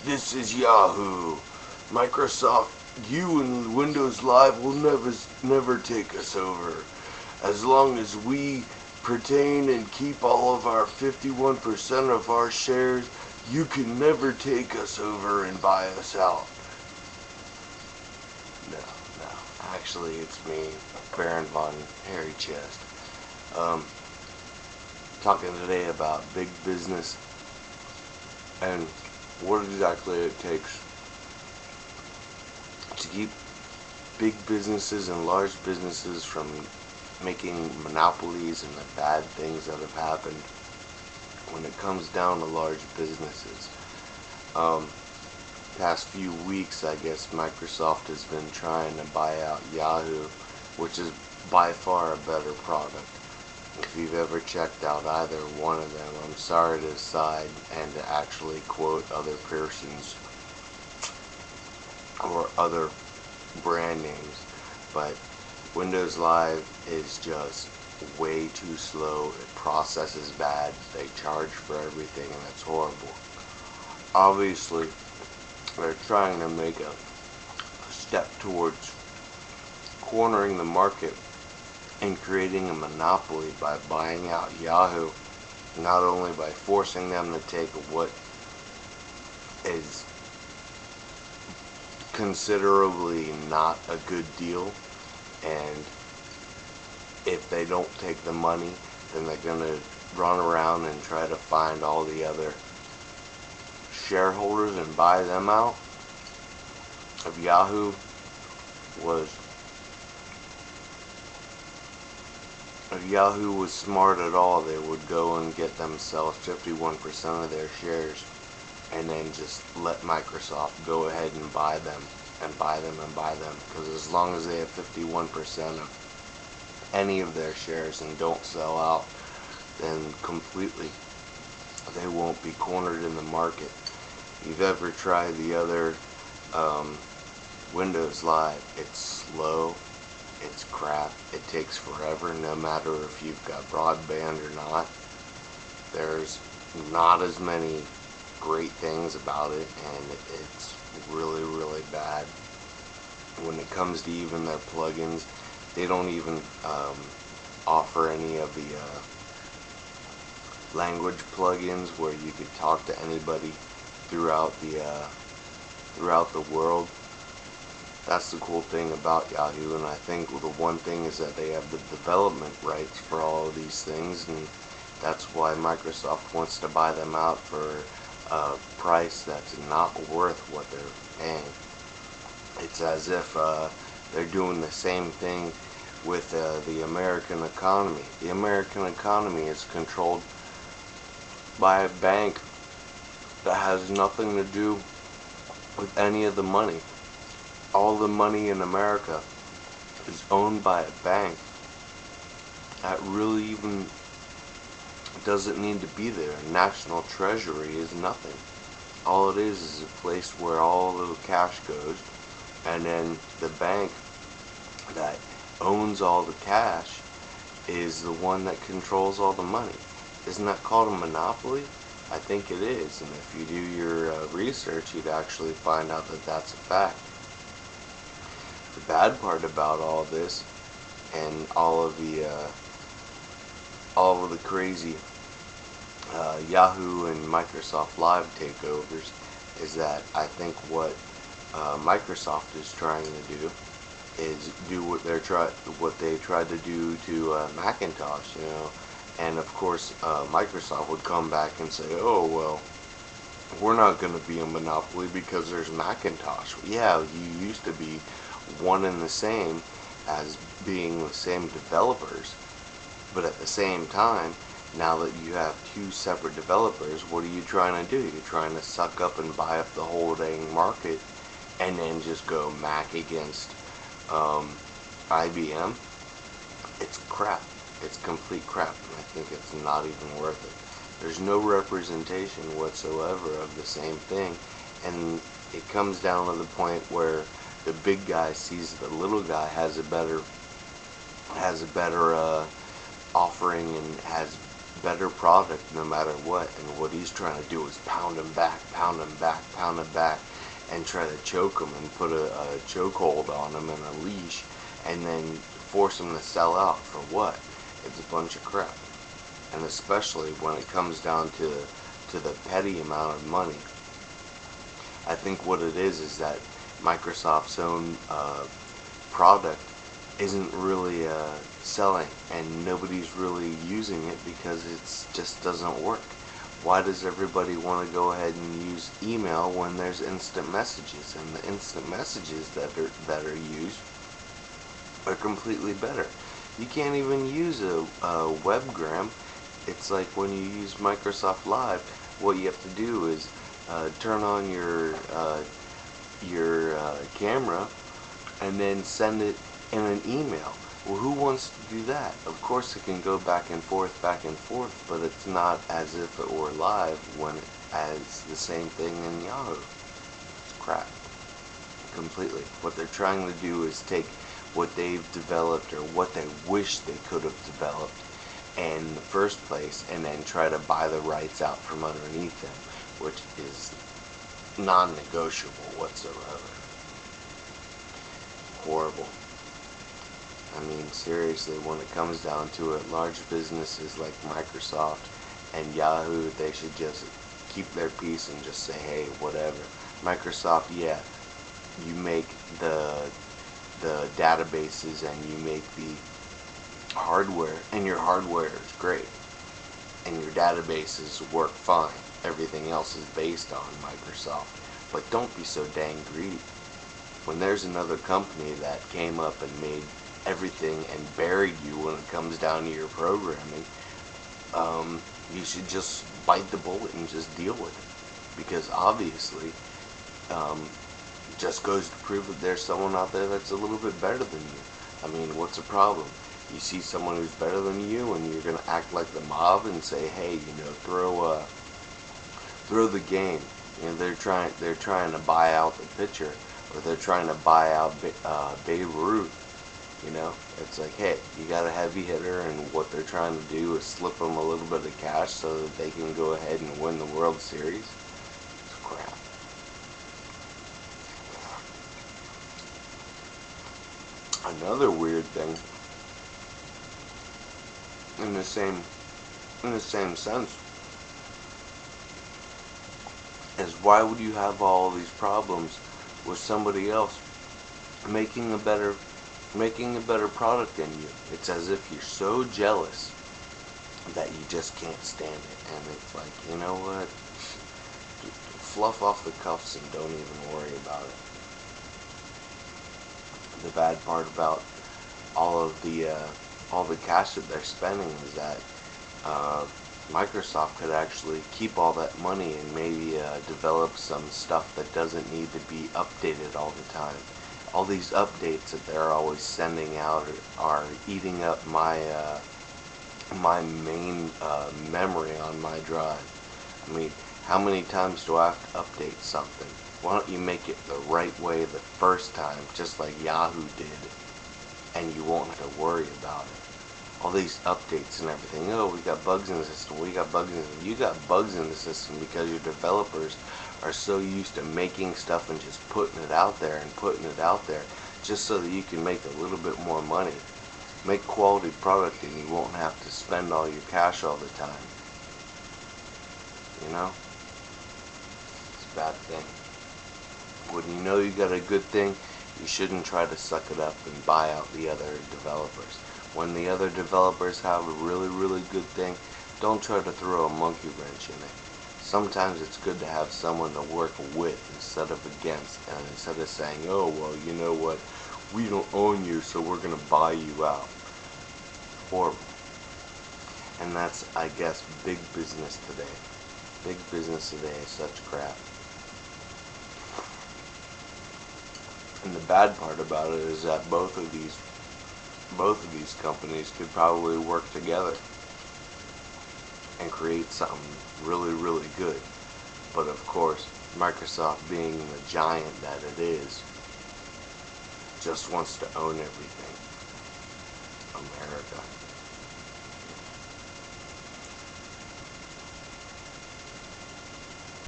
This is Yahoo. Microsoft, you and Windows Live will never take us over. As long as we pertain and keep all of our 51% of our shares, you can never take us over and buy us out. No. Actually, it's me, Barron von Hairy Chest. Talking today about big business and what exactly it takes to keep big businesses and large businesses from making monopolies and the bad things that have happened when it comes down to large businesses. Past few weeks, I guess Microsoft has been trying to buy out Yahoo, which is by far a better product. If you've ever checked out either one of them, I'm sorry to side and to actually quote other persons or other brand names, but Windows Live is just way too slow. It processes bad. They charge for everything, and it's horrible. Obviously, they're trying to make a step towards cornering the market and creating a monopoly by buying out Yahoo, not only by forcing them to take what is considerably not a good deal, and if they don't take the money, then they're going to run around and try to find all the other shareholders and buy them out. If Yahoo was smart at all, they would go and get themselves 51% of their shares and then just let Microsoft go ahead and buy them and buy them and buy them, because as long as they have 51% of any of their shares and don't sell out, then completely they won't be cornered in the market. If you've ever tried the other Windows Live, it's slow, it's crap, it takes forever, no matter if you've got broadband or not. There's not as many great things about it, and it's really, really bad. When it comes to even their plugins, they don't even offer any of the language plugins where you could talk to anybody throughout the world. That's the cool thing about Yahoo, and I think the one thing is that they have the development rights for all of these things, and that's why Microsoft wants to buy them out for a price that's not worth what they're paying. It's as if they're doing the same thing with the American economy. The American economy is controlled by a bank that has nothing to do with any of the money. All the money in America is owned by a bank that really even doesn't need to be there. National Treasury is nothing. All it is a place where all the cash goes, and then the bank that owns all the cash is the one that controls all the money. Isn't that called a monopoly? I think it is, and if you do your research, you'd actually find out that that's a fact. The bad part about all this and all of the crazy Yahoo and Microsoft Live takeovers is that I think what Microsoft is trying to do is do what they tried to do to Macintosh, and of course Microsoft would come back and say, oh well, we're not going to be a monopoly because there's Macintosh. Yeah, you used to be one and the same as being the same developers, but at the same time, now that you have two separate developers, what are you trying to do? You're trying to suck up and buy up the whole dang market and then just go Mac against IBM. It's crap. It's complete crap, and I think it's not even worth it. There's no representation whatsoever of the same thing, and it comes down to the point where the big guy sees the little guy has a better offering and has better product no matter what. And what he's trying to do is pound them back, pound them back, pound them back, and try to choke them and put a chokehold on them and a leash, and then force them to sell out for what? It's a bunch of crap. And especially when it comes down to the petty amount of money. I think what it is that Microsoft's own product isn't really selling, and nobody's really using it because it just doesn't work. Why does everybody want to go ahead and use email when there's instant messages? And the instant messages that are used are completely better. You can't even use a webgram. It's like when you use Microsoft Live, what you have to do is turn on your camera and then send it in an email. Well, who wants to do that? Of course it can go back and forth, but it's not as if it were live when it has the same thing in Yahoo. It's crap. Completely. What they're trying to do is take what they've developed or what they wish they could have developed in the first place and then try to buy the rights out from underneath them, which is non-negotiable whatsoever. Horrible. I mean, seriously, when it comes down to it, large businesses like Microsoft and Yahoo, they should just keep their peace and just say, hey, whatever. Microsoft, yeah, you make the databases and you make the hardware, and your hardware is great, and your databases work fine. Everything else is based on Microsoft. But don't be so dang greedy. When there's another company that came up and made everything and buried you when it comes down to your programming, you should just bite the bullet and just deal with it. Because obviously, just goes to prove that there's someone out there that's a little bit better than you. I mean, what's the problem? You see someone who's better than you and you're going to act like the mob and say, hey, you know, throw the game. You know, they're trying to buy out the pitcher, or they're trying to buy out Babe Ruth. You know, it's like, hey, you got a heavy hitter, and what they're trying to do is slip them a little bit of cash so that they can go ahead and win the World Series. It's crap. Another weird thing, in the same sense, is why would you have all these problems with somebody else making a better product than you? It's as if you're so jealous that you just can't stand it. And it's like, you know what? Fluff off the cuffs and don't even worry about it. The bad part about all the cash that they're spending is that Microsoft could actually keep all that money and maybe develop some stuff that doesn't need to be updated all the time. All these updates that they're always sending out are eating up my main memory on my drive. I mean, how many times do I have to update something? Why don't you make it the right way the first time, just like Yahoo did, and you won't have to worry about it. All these updates and everything. Oh, we got bugs in the system. We got bugs in the system. You got bugs in the system because your developers are so used to making stuff and just putting it out there just so that you can make a little bit more money. Make quality product and you won't have to spend all your cash all the time. You know? It's a bad thing. When you know you got a good thing, you shouldn't try to suck it up and buy out the other developers. When the other developers have a really, really good thing, don't try to throw a monkey wrench in it. Sometimes it's good to have someone to work with instead of against, and instead of saying, oh, well, you know what, we don't own you, so we're going to buy you out. Horrible. And that's, I guess, big business today. Big business today is such crap. And the bad part about it is that both of these companies could probably work together and create something really, really good. But of course, Microsoft, being the giant that it is, just wants to own everything. America.